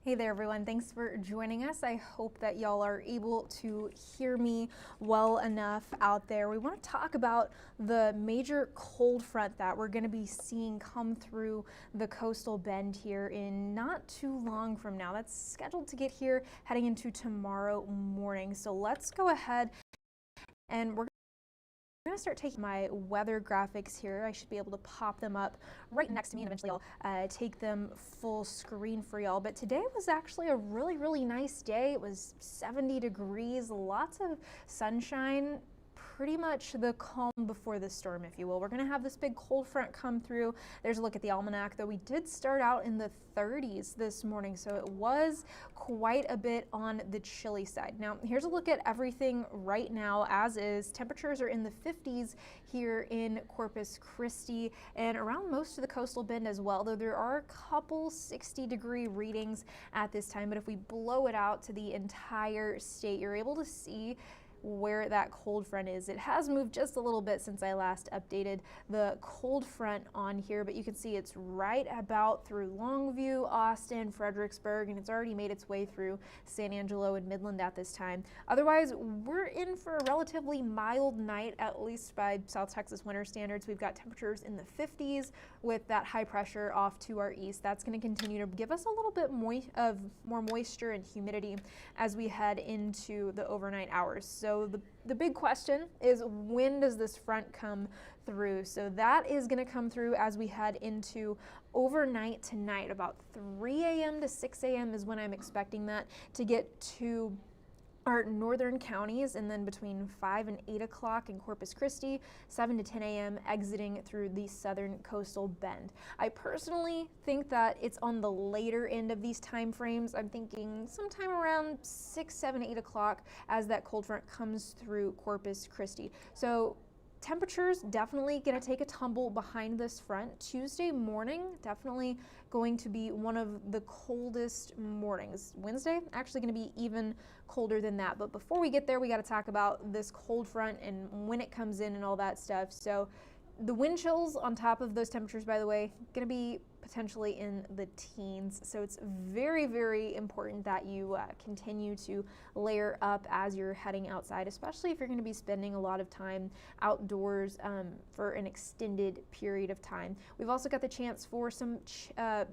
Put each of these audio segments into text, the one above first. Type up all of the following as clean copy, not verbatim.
Hey there everyone, thanks for joining us. I hope that y'all are able to hear me well enough out there. We want to talk about the major cold front that we're going to be seeing come through the coastal bend here in not too long from now. That's scheduled to get here heading into tomorrow morning. So let's go ahead and we're I'm going to start taking my weather graphics here. I should be able to pop them up right next to me, and eventually I'll take them full screen for y'all. But today was actually a really nice day. It was 70 degrees, lots of sunshine, pretty much the calm before the storm, if you will. We're going to have this big cold front come through. There's a look at the almanac, though. We did start out in the 30s this morning, so it was quite a bit on the chilly side. Now, here's a look at everything right now as is. Temperatures are in the 50s here in Corpus Christi and around most of the coastal bend as well, though there are a couple 60-degree readings at this time. But if we blow it out to the entire state, you're able to see where that cold front is. It has moved just a little bit since I last updated the cold front on here, but you can see it's right about through Longview, Austin, Fredericksburg, and it's already made its way through San Angelo and Midland at this time. Otherwise, we're in for a relatively mild night, at least by South Texas winter standards. We've got temperatures in the 50s with that high pressure off to our east. That's going to continue to give us a little bit more moisture and humidity as we head into the overnight hours. So the big question is, when does this front come through? So that is going to come through as we head into overnight tonight. About 3 a.m. to 6 a.m. is when I'm expecting that to get to our northern counties, and then between 5 and 8 o'clock in Corpus Christi, 7 to 10 a.m. exiting through the southern coastal bend. I personally think that it's on the later end of these time frames. I'm thinking sometime around 6, 7, 8 o'clock as that cold front comes through Corpus Christi. So temperatures definitely going to take a tumble behind this front. Tuesday morning, definitely going to be one of the coldest mornings. Wednesday, actually going to be even colder than that. But before we get there, we got to talk about this cold front and when it comes in and all that stuff. So the wind chills on top of those temperatures, by the way, going to be potentially in the teens. So it's very important that you continue to layer up as you're heading outside, especially if you're going to be spending a lot of time outdoors for an extended period of time. We've also got the chance for some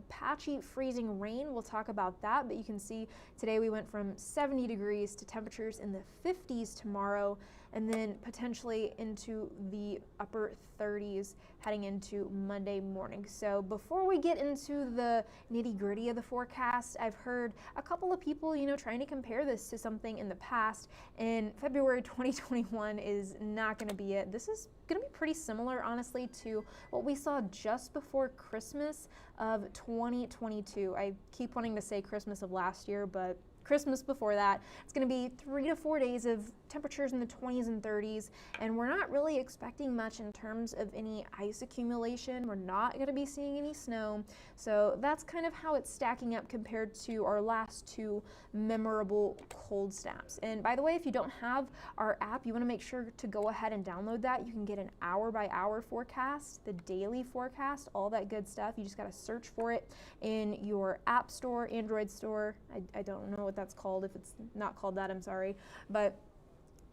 patchy freezing rain. We'll talk about that, but you can see today we went from 70 degrees to temperatures in the 50s tomorrow, and then potentially into the upper 30s heading into Monday morning. So before we get into the nitty-gritty of the forecast, I've heard a couple of people, trying to compare this to something in the past, and February 2021 is not going to be it. This is going to be pretty similar, honestly, to what we saw just before Christmas of 2022. I keep wanting to say Christmas of last year, but Christmas before that. It's going to be 3 to 4 days of temperatures in the 20s and 30s, and we're not really expecting much in terms of any ice accumulation. We're not going to be seeing any snow, so that's kind of how it's stacking up compared to our last two memorable cold snaps. And by the way, if you don't have our app, you want to make sure to go ahead and download that. You can get an hour-by-hour forecast, the daily forecast, all that good stuff. You just got to search for it in your app store, Android store. I don't know what that's called. If it's not called that, I'm sorry. But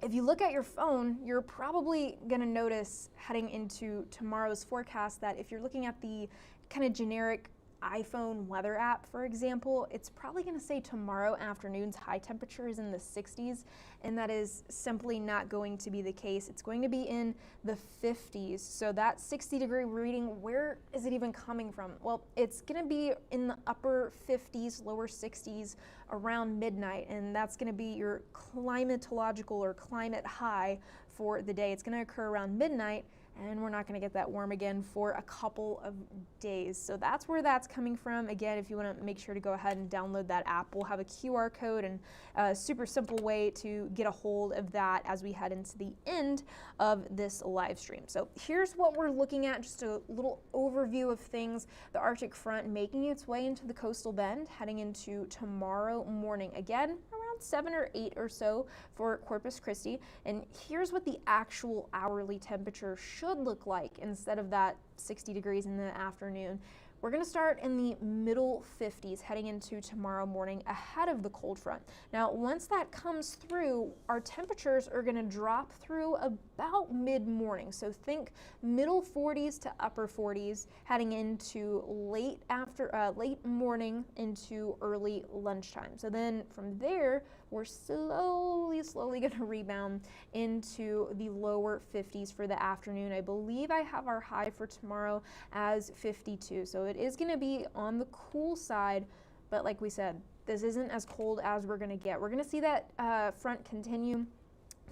if you look at your phone, you're probably going to notice heading into tomorrow's forecast that if you're looking at the kind of generic iPhone weather app, for example, it's probably going to say tomorrow afternoon's high temperature is in the 60s, and that is simply not going to be the case. It's going to be in the 50s. So that 60-degree reading, where is it even coming from? Well, it's going to be in the upper 50s, lower 60s around midnight, and that's going to be your climatological or climate high for the day. It's going to occur around midnight, and we're not going to get that warm again for a couple of days. So that's where that's coming from. Again, if you want to make sure to go ahead and download that app, we'll have a QR code and a super simple way to get a hold of that as we head into the end of this live stream. So here's what we're looking at, just a little overview of things. The Arctic front making its way into the coastal bend, heading into tomorrow morning. Again, around 7 or 8 or so for Corpus Christi. And here's what the actual hourly temperature should look like instead of that 60 degrees in the afternoon. we're going to start in the middle 50s heading into tomorrow morning ahead of the cold front. Now, once that comes through, our temperatures are going to drop through about mid-morning. So think middle 40s to upper 40s heading into late morning into early lunchtime. So then from there, we're slowly going to rebound into the lower 50s for the afternoon. I believe I have our high for tomorrow as 52. So it is going to be on the cool side, but like we said, this isn't as cold as we're going to get. We're going to see that front continue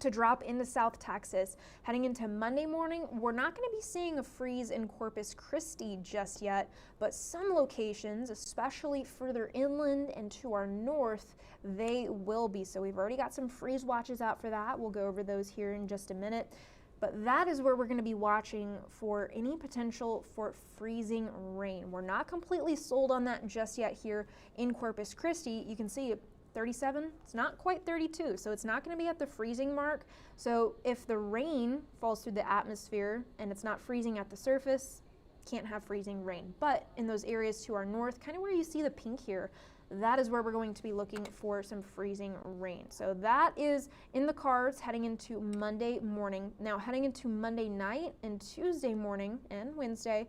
to drop into South Texas. Heading into Monday morning, we're not going to be seeing a freeze in Corpus Christi just yet, but some locations, especially further inland and to our north, they will be. So we've already got some freeze watches out for that. We'll go over those here in just a minute. But that is where we're going to be watching for any potential for freezing rain. We're not completely sold on that just yet here in Corpus Christi. You can see 37, it's not quite 32, so it's not going to be at the freezing mark. So if the rain falls through the atmosphere and it's not freezing at the surface, can't have freezing rain. But in those areas to our north, kind of where you see the pink here, that is where we're going to be looking for some freezing rain. So that is in the cards heading into Monday morning. Now heading into Monday night and Tuesday morning and Wednesday,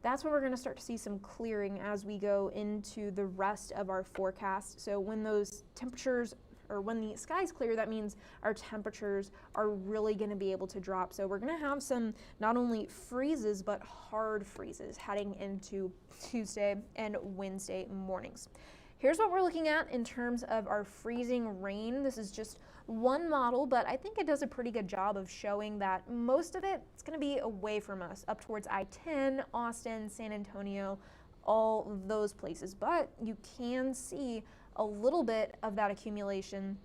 that's when we're going to start to see some clearing as we go into the rest of our forecast. So when those temperatures, or when the skies clear, that means our temperatures are really going to be able to drop. So we're going to have some not only freezes, but hard freezes heading into Tuesday and Wednesday mornings. Here's what we're looking at in terms of our freezing rain. This is just one model, but I think it does a pretty good job of showing that most of it's going to be away from us, up towards I-10, Austin, San Antonio, all those places. But you can see a little bit of that accumulation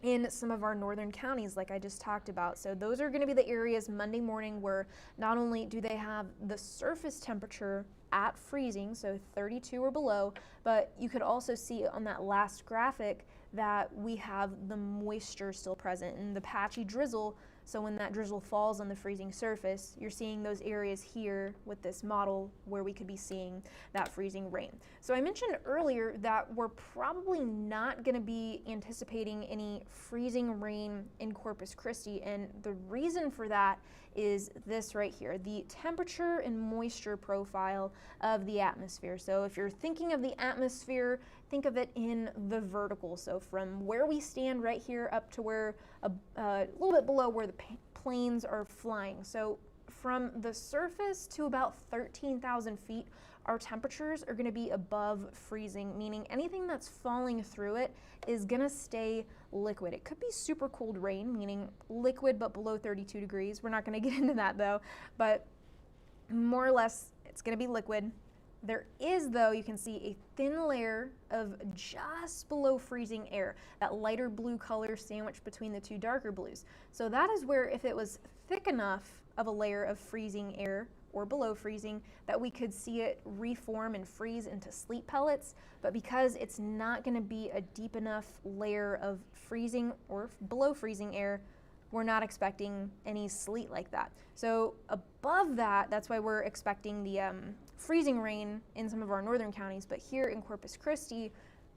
in some of our northern counties like I just talked about. So those are going to be the areas Monday morning where not only do they have the surface temperature at freezing, so 32 or below, but you could also see on that last graphic that we have the moisture still present and the patchy drizzle. So when that drizzle falls on the freezing surface, you're seeing those areas here with this model where we could be seeing that freezing rain. So I mentioned earlier that we're probably not going to be anticipating any freezing rain in Corpus Christi, and the reason for that is this right here, the temperature and moisture profile of the atmosphere. So if you're thinking of the atmosphere, think of it in the vertical. So from where we stand right here up to where a little bit below where the planes are flying. So from the surface to about 13,000 feet, our temperatures are going to be above freezing, meaning anything that's falling through it is going to stay liquid. It could be super cold rain, meaning liquid but below 32 degrees. We're not going to get into that though, but more or less it's going to be liquid. There is, though, you can see a thin layer of just below freezing air, that lighter blue color sandwiched between the two darker blues. So that is where if it was thick enough of a layer of freezing air or below freezing, that we could see it reform and freeze into sleet pellets. But because it's not going to be a deep enough layer of freezing or below freezing air, we're not expecting any sleet like that. So above that, that's why we're expecting the freezing rain in some of our northern counties. But here in Corpus Christi,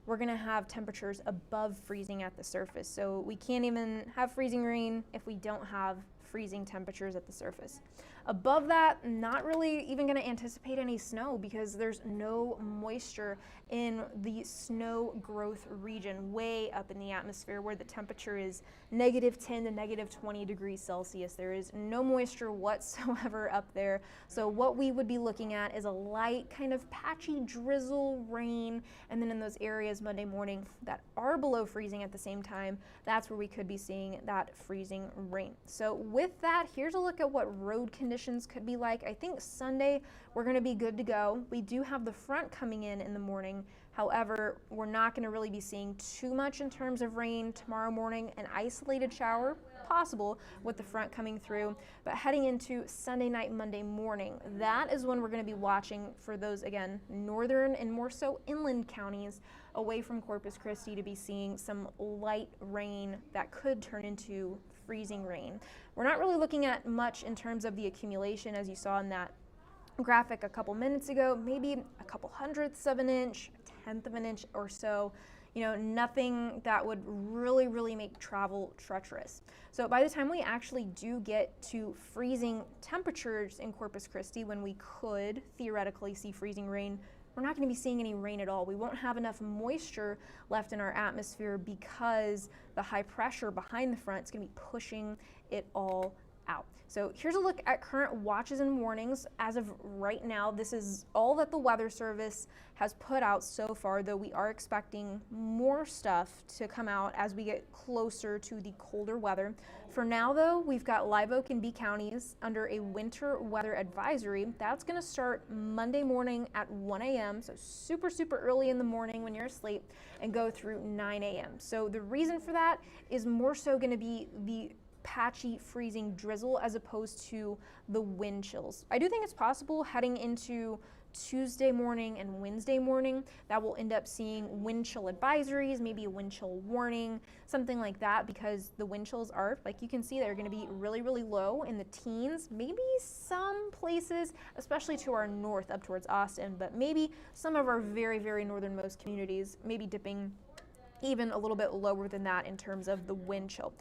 we're going to have temperatures above freezing at the surface. So we can't even have freezing rain if we don't have freezing temperatures at the surface. Above that, not really even going to anticipate any snow because there's no moisture in the snow growth region way up in the atmosphere where the temperature is -10 to -20 degrees Celsius. There is no moisture whatsoever up there. So what we would be looking at is a light kind of patchy drizzle rain, and then in those areas Monday morning that are below freezing at the same time, that's where we could be seeing that freezing rain. So with that, here's a look at what road conditions could be like. I think Sunday we're going to be good to go. We do have the front coming in the morning. However, we're not going to really be seeing too much in terms of rain tomorrow morning. An isolated shower possible with the front coming through, but heading into Sunday night, Monday morning, that is when we're going to be watching for those, again, northern and more so inland counties away from Corpus Christi to be seeing some light rain that could turn into freezing rain. We're not really looking at much in terms of the accumulation as you saw in that graphic a couple minutes ago, maybe a couple hundredths of an inch, a tenth of an inch or so. You know, nothing that would really make travel treacherous. So by the time we actually do get to freezing temperatures in Corpus Christi, when we could theoretically see freezing rain, we're not going to be seeing any rain at all. We won't have enough moisture left in our atmosphere because the high pressure behind the front is going to be pushing it all out. So here's a look at current watches and warnings. As of right now, this is all that the Weather Service has put out so far, though we are expecting more stuff to come out as we get closer to the colder weather. For now, though, we've got Live Oak and B counties under a winter weather advisory. That's going to start Monday morning at 1 a.m., so super early in the morning when you're asleep, and go through 9 a.m. So the reason for that is more so going to be the patchy freezing drizzle as opposed to the wind chills. I do think it's possible heading into Tuesday morning and Wednesday morning that we'll end up seeing wind chill advisories, maybe a wind chill warning, something like that, because the wind chills are, like you can see, they're going to be really low in the teens, maybe some places, especially to our north up towards Austin, but maybe some of our very northernmost communities, maybe dipping even a little bit lower than that in terms of the wind chill.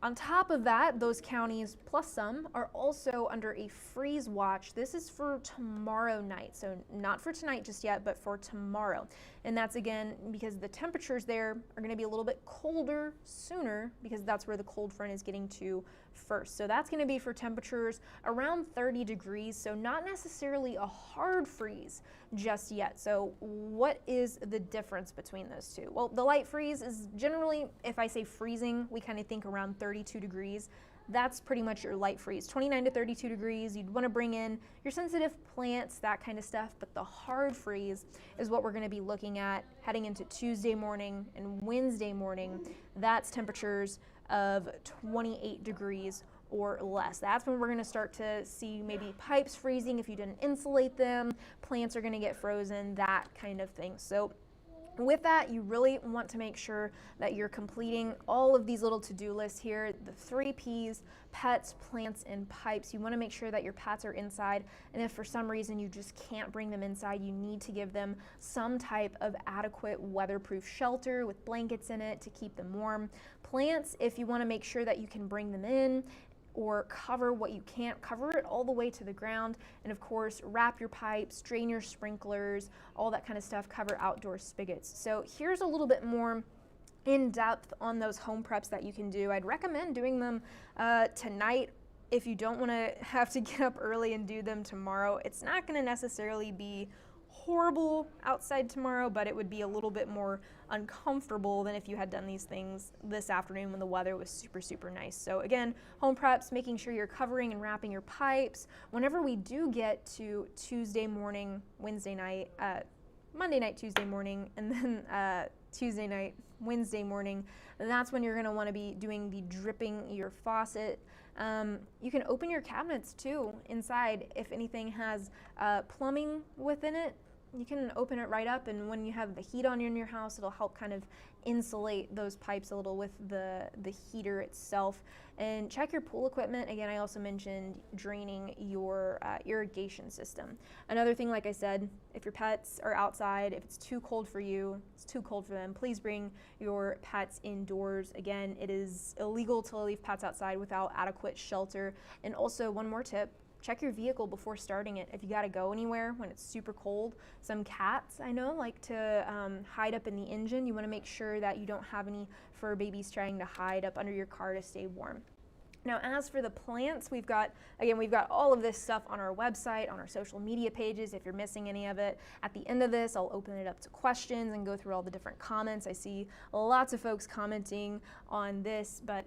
On top of that, those counties, plus some, are also under a freeze watch. This is for tomorrow night, so not for tonight just yet, but for tomorrow. And that's again because the temperatures there are going to be a little bit colder sooner because that's where the cold front is getting to first. So that's going to be for temperatures around 30 degrees, so not necessarily a hard freeze just yet. So what is the difference between those two? Well, the light freeze is generally, if I say freezing, we kind of think around 32 degrees. That's pretty much your light freeze, 29 to 32 degrees. You'd want to bring in your sensitive plants, that kind of stuff, but the hard freeze is what we're going to be looking at heading into Tuesday morning and Wednesday morning. That's temperatures of 28 degrees or less. That's when we're going to start to see maybe pipes freezing if you didn't insulate them, plants are going to get frozen, that kind of thing. So with that, you really want to make sure that you're completing all of these little to-do lists here, the 3 Ps, pets, plants, and pipes. You want to make sure that your pets are inside, and if for some reason you just can't bring them inside, you need to give them some type of adequate weatherproof shelter with blankets in it to keep them warm. Plants, if you want to make sure that you can bring them in, or cover what you can't, cover it all the way to the ground, and of course wrap your pipes, drain your sprinklers, all that kind of stuff, cover outdoor spigots. So here's a little bit more in depth on those home preps that you can do. I'd recommend doing them tonight if you don't want to have to get up early and do them tomorrow. It's not going to necessarily be horrible outside tomorrow, but it would be a little bit more uncomfortable than if you had done these things this afternoon when the weather was super nice. So again, home preps, making sure you're covering and wrapping your pipes. Whenever we do get to Tuesday morning, Wednesday night, Monday night, Tuesday morning, and then Tuesday night, Wednesday morning, that's when you're going to want to be doing the dripping your faucet. You can open your cabinets too inside if anything has plumbing within it. You can open it right up, and when you have the heat on in your house, it'll help kind of insulate those pipes a little with the heater itself. And check your pool equipment. Again, I also mentioned draining your irrigation system. Another thing, like I said, if your pets are outside, if it's too cold for you, it's too cold for them, please bring your pets indoors. Again, it is illegal to leave pets outside without adequate shelter. And also, one more tip, check your vehicle before starting it. If you gotta go anywhere when it's super cold, some cats I know like to hide up in the engine. You wanna make sure that you don't have any fur babies trying to hide up under your car to stay warm. Now, as for the plants, we've got all of this stuff on our website, on our social media pages. If you're missing any of it, at the end of this, I'll open it up to questions and go through all the different comments. I see lots of folks commenting on this, but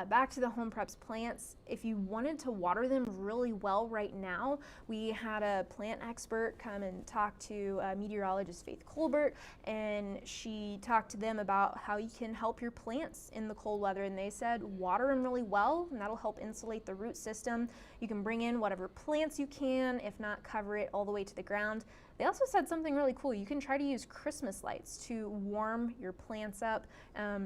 back to the home preps plants. If you wanted to water them really well right now, we had a plant expert come and talk to meteorologist Faith Colbert, and she talked to them about how you can help your plants in the cold weather, and they said water them really well, and that'll help insulate the root system. You can bring in whatever plants you can, if not cover it all the way to the ground. They also said something really cool. You can try to use Christmas lights to warm your plants up.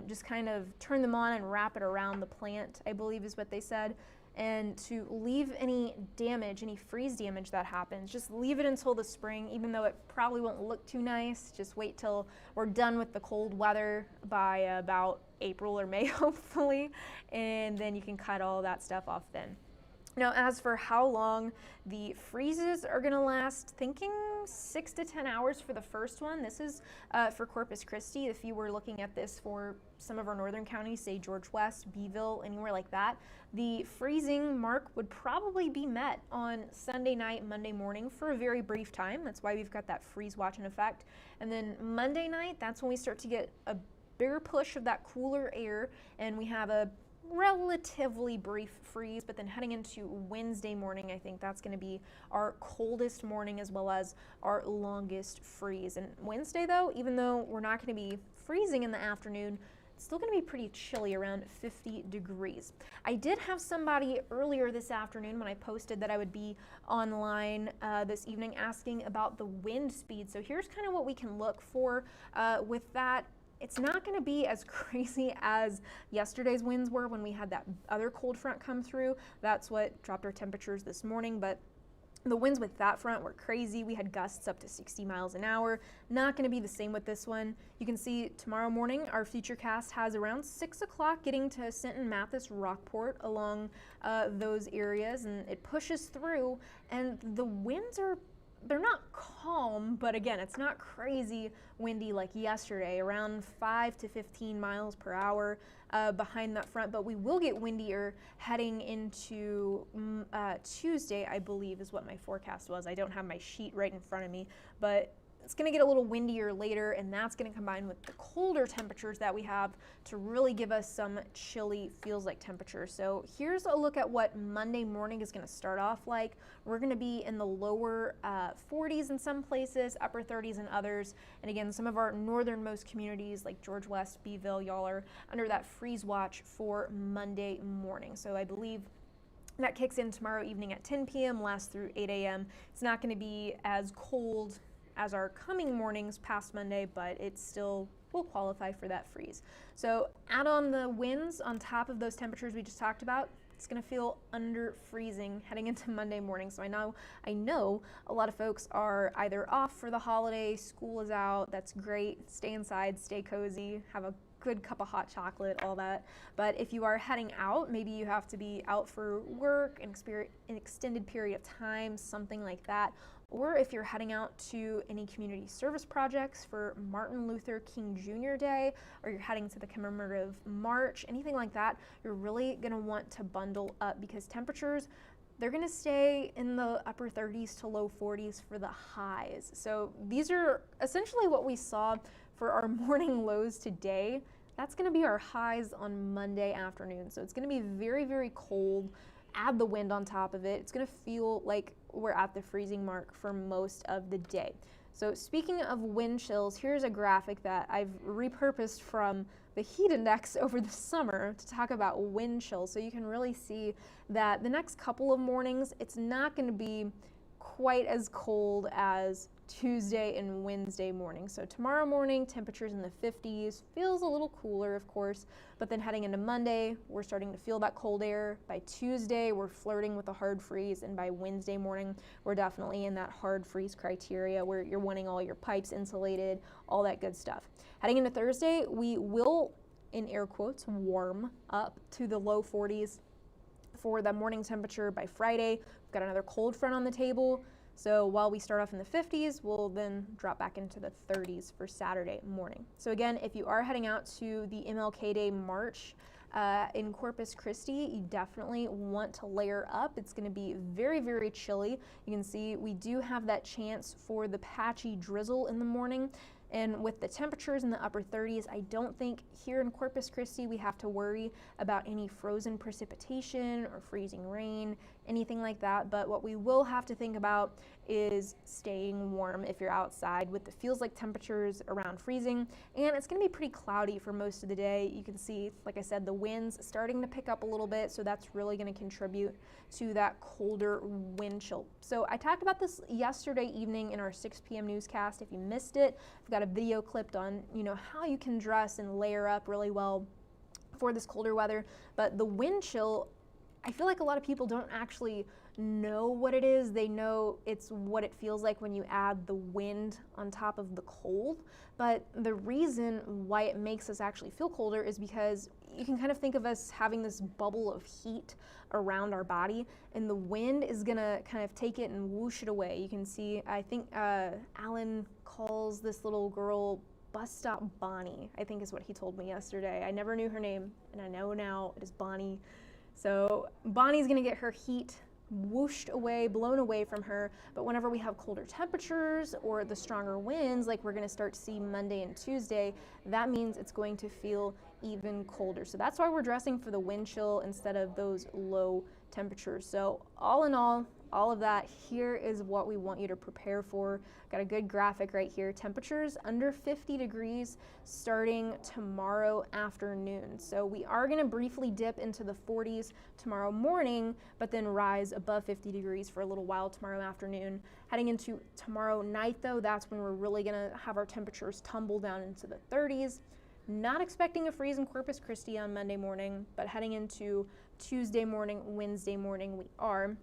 Just kind of turn them on and wrap it around the plant, I believe is what they said. and to leave any damage, any freeze damage that happens, just leave it until the spring, even though it probably won't look too nice. Just wait till we're done with the cold weather by about April or May, hopefully, and then you can cut all that stuff off then. Now, as for how long the freezes are going to last, thinking 6 to 10 hours for the first one. This is for Corpus Christi. If you were looking at this for some of our northern counties, say George West, Beeville, anywhere like that, the freezing mark would probably be met on Sunday night, Monday morning for a very brief time. That's why we've got that freeze watch in effect. And then Monday night, that's when we start to get a bigger push of that cooler air, and we have a relatively brief freeze. But then heading into Wednesday morning, I think that's going to be our coldest morning as well as our longest freeze. And Wednesday, though, even though we're not going to be freezing in the afternoon, it's still going to be pretty chilly, around 50 degrees. I did have somebody earlier this afternoon when I posted that I would be online this evening asking about the wind speed. So here's kind of what we can look for with that. It's not going to be as crazy as yesterday's winds were when we had that other cold front come through. That's what dropped our temperatures this morning, but the winds with that front were crazy. We had gusts up to 60 miles an hour. Not going to be the same with this one. You can see tomorrow morning our futurecast has around 6 o'clock getting to Sinton, Mathis, Rockport along those areas, and it pushes through, and the winds they're not calm, but again, it's not crazy windy like yesterday, around 5 to 15 miles per hour behind that front. But we will get windier heading into Tuesday, I believe is what my forecast was. I don't have my sheet right in front of me, but it's going to get a little windier later, and that's going to combine with the colder temperatures that we have to really give us some chilly feels-like temperatures. So here's a look at what Monday morning is going to start off like. We're going to be in the lower 40s in some places, upper 30s in others. And again, some of our northernmost communities like George West, Beeville, y'all are under that freeze watch for Monday morning. So I believe that kicks in tomorrow evening at 10 p.m., lasts through 8 a.m. It's not going to be as cold as our coming mornings past Monday, but it still will qualify for that freeze. So add on the winds on top of those temperatures we just talked about. It's going to feel under freezing heading into Monday morning. So I know a lot of folks are either off for the holiday, school is out. That's great. Stay inside, stay cozy, have a good cup of hot chocolate, all that. But if you are heading out, maybe you have to be out for work, an extended period of time, something like that. Or if you're heading out to any community service projects for Martin Luther King Jr. Day, or you're heading to the commemorative march, anything like that, you're really going to want to bundle up, because temperatures, they're going to stay in the upper 30s to low 40s for the highs. So these are essentially what we saw for our morning lows today. That's going to be our highs on Monday afternoon. So it's going to be very, very cold. Add the wind on top of it. It's going to feel like we're at the freezing mark for most of the day. So speaking of wind chills, here's a graphic that I've repurposed from the heat index over the summer to talk about wind chills. So you can really see that the next couple of mornings, it's not going to be quite as cold as Tuesday and Wednesday morning. So tomorrow morning, temperatures in the 50s, feels a little cooler, of course, but then heading into Monday, we're starting to feel that cold air. By Tuesday, we're flirting with a hard freeze, and by Wednesday morning, we're definitely in that hard freeze criteria where you're wanting all your pipes insulated, all that good stuff. Heading into Thursday, we will, in air quotes, warm up to the low 40s for the morning temperature. By Friday, we've got another cold front on the table. So while we start off in the 50s, we'll then drop back into the 30s for Saturday morning. So again, if you are heading out to the MLK Day March in Corpus Christi, you definitely want to layer up. It's going to be very, very chilly. You can see we do have that chance for the patchy drizzle in the morning. And with the temperatures in the upper 30s, I don't think here in Corpus Christi we have to worry about any frozen precipitation or freezing rain, anything like that. But what we will have to think about is staying warm if you're outside with the feels like temperatures around freezing. And it's going to be pretty cloudy for most of the day. You can see, like I said, the winds starting to pick up a little bit, so that's really going to contribute to that colder wind chill. So I talked about this yesterday evening in our 6 p.m. newscast. If you missed it, I've got a video clipped on how you can dress and layer up really well for this colder weather. But the wind chill, I feel like a lot of people don't actually know what it is. They know it's what it feels like when you add the wind on top of the cold. But the reason why it makes us actually feel colder is because you can kind of think of us having this bubble of heat around our body, and the wind is gonna kind of take it and whoosh it away. You can see, I think Alan calls this little girl Bus Stop Bonnie, I think is what he told me yesterday. I never knew her name, and I know now it is Bonnie. So Bonnie's gonna get her heat whooshed away, blown away from her, but whenever we have colder temperatures or the stronger winds, like we're gonna start to see Monday and Tuesday, that means it's going to feel even colder. So that's why we're dressing for the wind chill instead of those low temperatures. So all in all of that, here is what we want you to prepare for. Got a good graphic right here. Temperatures under 50 degrees starting tomorrow afternoon. So we are going to briefly dip into the 40s tomorrow morning, but then rise above 50 degrees for a little while tomorrow afternoon. Heading into tomorrow night though, that's when we're really going to have our temperatures tumble down into the 30s. Not expecting a freeze in Corpus Christi on Monday morning, but heading into Tuesday morning, Wednesday morning, we are.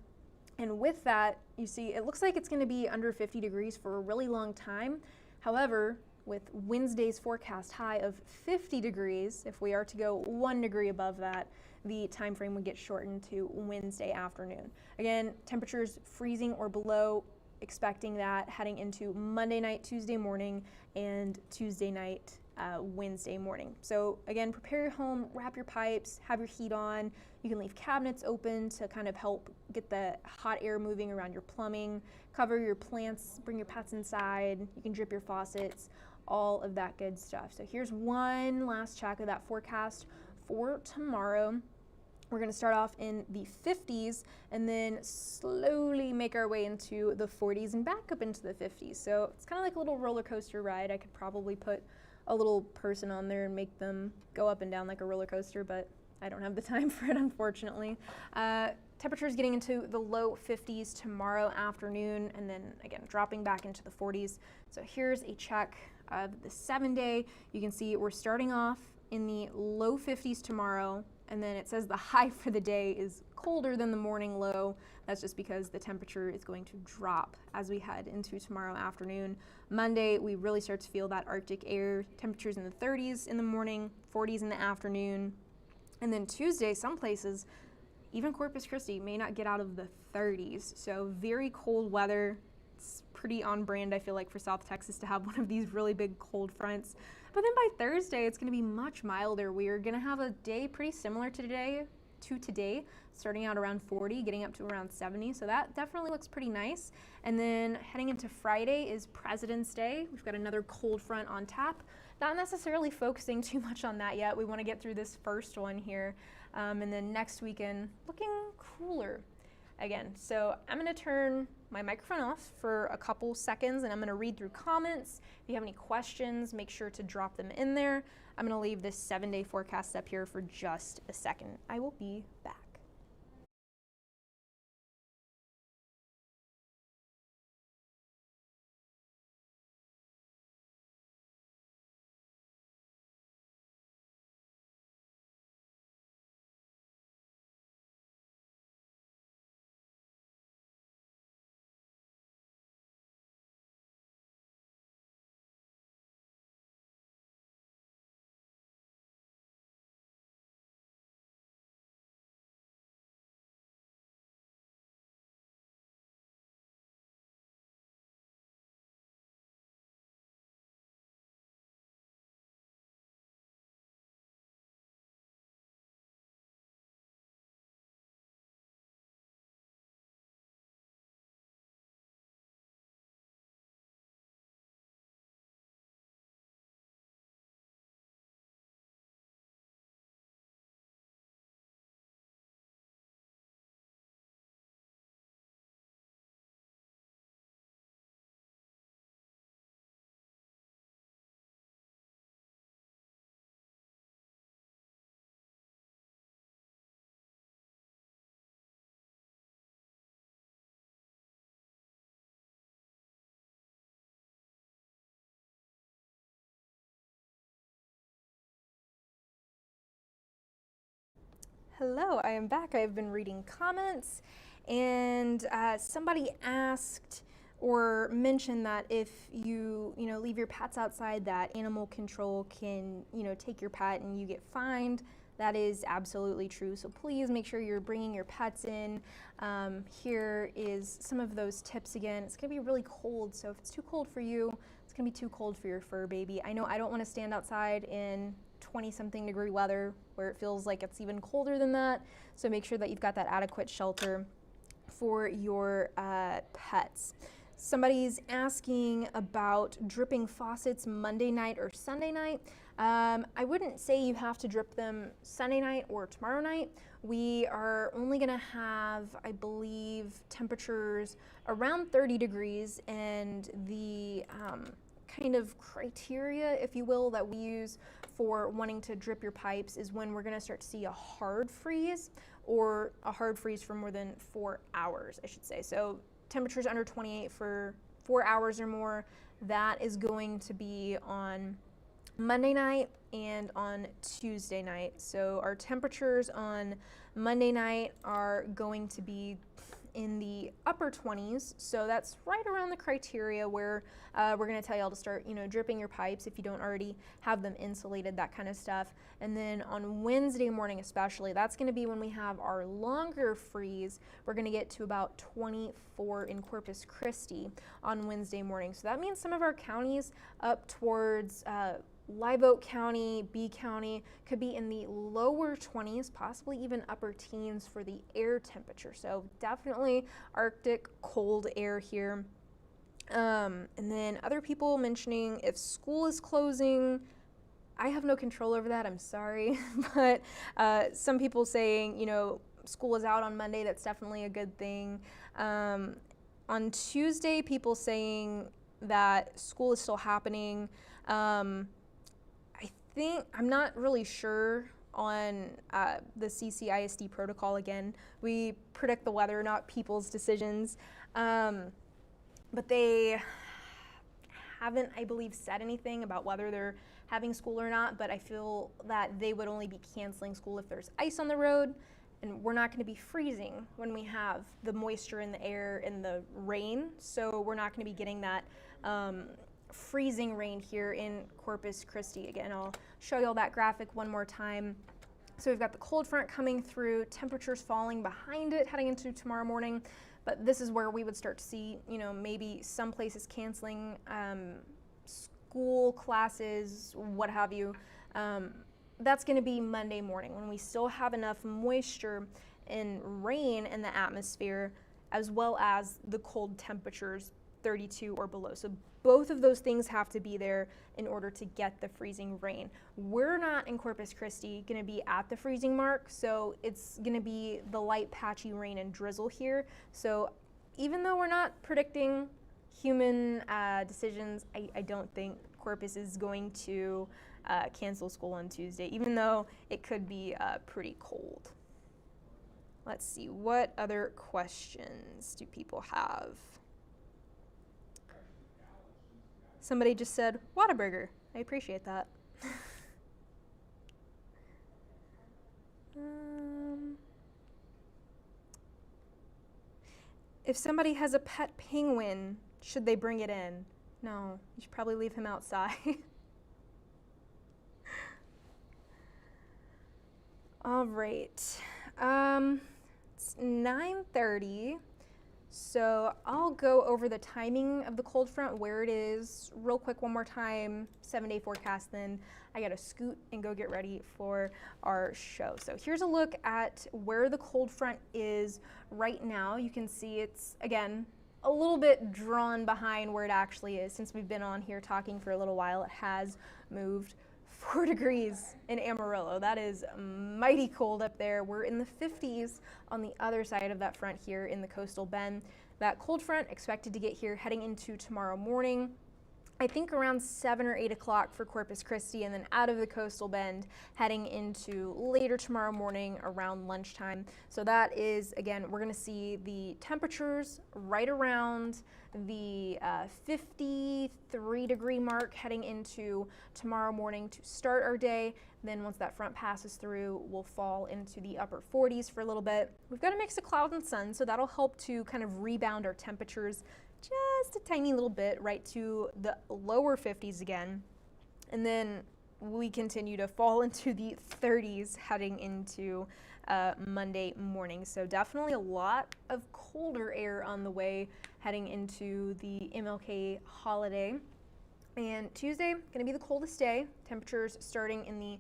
And with that, you see, it looks like it's going to be under 50 degrees for a really long time. However, with Wednesday's forecast high of 50 degrees, if we are to go 1 degree above that, the time frame would get shortened to Wednesday afternoon. Again, temperatures freezing or below, expecting that heading into Monday night, Tuesday morning, and Tuesday night, Wednesday morning. So again, prepare your home, wrap your pipes, have your heat on. You can leave cabinets open to kind of help get the hot air moving around your plumbing, cover your plants, bring your pets inside. You can drip your faucets, all of that good stuff. So here's one last check of that forecast for tomorrow. We're going to start off in the 50s and then slowly make our way into the 40s and back up into the 50s. So it's kind of like a little roller coaster ride. I could probably put a little person on there and make them go up and down like a roller coaster, but I don't have the time for it, unfortunately. Temperatures getting into the low 50s tomorrow afternoon, and then again dropping back into the 40s. So here's a check of the 7-day. You can see we're starting off in the low 50s tomorrow, and then it says the high for the day is colder than the morning low. That's just because the temperature is going to drop as we head into tomorrow afternoon. Monday, we really start to feel that Arctic air. Temperatures in the 30s in the morning, 40s in the afternoon. And then Tuesday, some places, even Corpus Christi, may not get out of the 30s. So very cold weather. It's pretty on brand, I feel like, for South Texas to have one of these really big cold fronts. But then by Thursday, it's going to be much milder. We are going to have a day pretty similar to today, starting out around 40, getting up to around 70. So that definitely looks pretty nice. And then heading into Friday is President's Day. We've got another cold front on tap. Not necessarily focusing too much on that yet. We want to get through this first one here. And then next weekend, looking cooler again. So I'm going to turn my microphone off for a couple seconds and I'm going to read through comments. If you have any questions, make sure to drop them in there. I'm going to leave this 7-day forecast up here for just a second. I will be back. Hello, I am back. I've been reading comments, and somebody asked or mentioned that if you leave your pets outside, that animal control can take your pet and you get fined. That is absolutely true. So please make sure you're bringing your pets in. Here is some of those tips again. It's going to be really cold, so if it's too cold for you, it's going to be too cold for your fur baby. I know I don't want to stand outside in 20-something degree weather where it feels like it's even colder than that. So make sure that you've got that adequate shelter for your pets. Somebody's asking about dripping faucets Monday night or Sunday night. I wouldn't say you have to drip them Sunday night or tomorrow night. We are only going to have, I believe, temperatures around 30 degrees, and the kind of criteria, if you will, that we use for wanting to drip your pipes is when we're going to start to see a hard freeze, or a hard freeze for more than 4 hours, I should say. So temperatures under 28 for 4 hours or more, that is going to be on Monday night and on Tuesday night. So our temperatures on Monday night are going to be in the upper 20s, so that's right around the criteria where we're going to tell y'all to start, dripping your pipes if you don't already have them insulated, that kind of stuff. And then on Wednesday morning especially, that's going to be when we have our longer freeze. We're going to get to about 24 in Corpus Christi on Wednesday morning. So that means some of our counties up towards Live Oak County, B County could be in the lower 20s, possibly even upper teens for the air temperature. So definitely Arctic cold air here. And then other people mentioning if school is closing. I have no control over that, I'm sorry. But some people saying, school is out on Monday, that's definitely a good thing. On Tuesday, people saying that school is still happening. I'm not really sure on the CCISD protocol. Again, we predict the weather, not people's decisions. But they haven't, I believe, said anything about whether they're having school or not, but I feel that they would only be canceling school if there's ice on the road, and we're not going to be freezing when we have the moisture in the air and the rain, so we're not going to be getting that freezing rain here in Corpus Christi. Again, I'll show you all that graphic one more time. So we've got the cold front coming through, temperatures falling behind it heading into tomorrow morning, but this is where we would start to see, maybe some places canceling school, classes, what have you. That's going to be Monday morning when we still have enough moisture and rain in the atmosphere, as well as the cold temperatures, 32 or below. So both of those things have to be there in order to get the freezing rain. We're not in Corpus Christi going to be at the freezing mark, so it's going to be the light patchy rain and drizzle here. So even though we're not predicting human decisions, I don't think Corpus is going to cancel school on Tuesday, even though it could be pretty cold. Let's see, what other questions do people have? Somebody just said Whataburger. I appreciate that. If somebody has a pet penguin, should they bring it in? No, you should probably leave him outside. All right, it's 9:30. So I'll go over the timing of the cold front, where it is, real quick one more time, 7-day forecast, then I gotta scoot and go get ready for our show. So here's a look at where the cold front is right now. You can see it's, again, a little bit drawn behind where it actually is. Since we've been on here talking for a little while, it has moved 4 degrees in Amarillo. That is mighty cold up there. We're in the 50s on the other side of that front here in the coastal bend. That cold front expected to get here heading into tomorrow morning. I think around 7 or 8 o'clock for Corpus Christi, and then out of the coastal bend heading into later tomorrow morning around lunchtime. So that is, again, we're going to see the temperatures right around the 53-degree mark heading into tomorrow morning to start our day. Then once that front passes through, we'll fall into the upper 40s for a little bit. We've got a mix of cloud and sun, so that'll help to kind of rebound our temperatures just a tiny little bit, right to the lower 50s again. And then we continue to fall into the 30s heading into Monday morning. So definitely a lot of colder air on the way heading into the MLK holiday. And Tuesday, gonna be the coldest day. Temperatures starting in the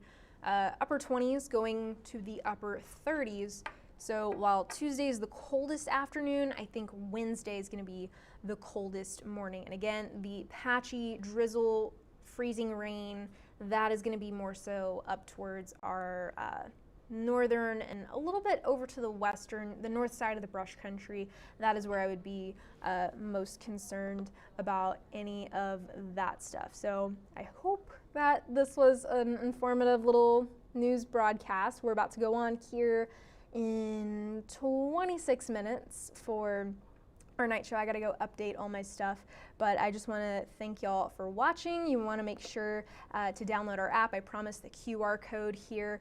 upper 20s, going to the upper 30s. So while Tuesday is the coldest afternoon, I think Wednesday is going to be the coldest morning. And again, the patchy drizzle, freezing rain, that is going to be more so up towards our northern and a little bit over to the western, the north side of the brush country. That is where I would be most concerned about any of that stuff. So I hope that this was an informative little news broadcast. We're about to go on here in 26 minutes for our night show. I gotta go update all my stuff, but I just want to thank y'all for watching. You want to make sure to download our app. I promise the QR code here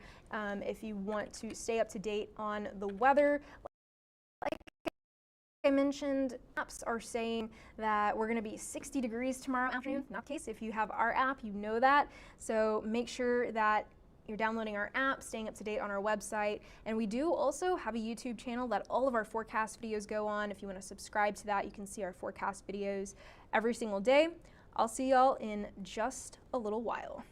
if you want to stay up to date on the weather. Like I mentioned, apps are saying that we're going to be 60 degrees tomorrow afternoon. Not the case. If you have our app, you know that. So make sure that you're downloading our app, staying up to date on our website. And we do also have a YouTube channel that all of our forecast videos go on. If you want to subscribe to that, you can see our forecast videos every single day. I'll see y'all in just a little while.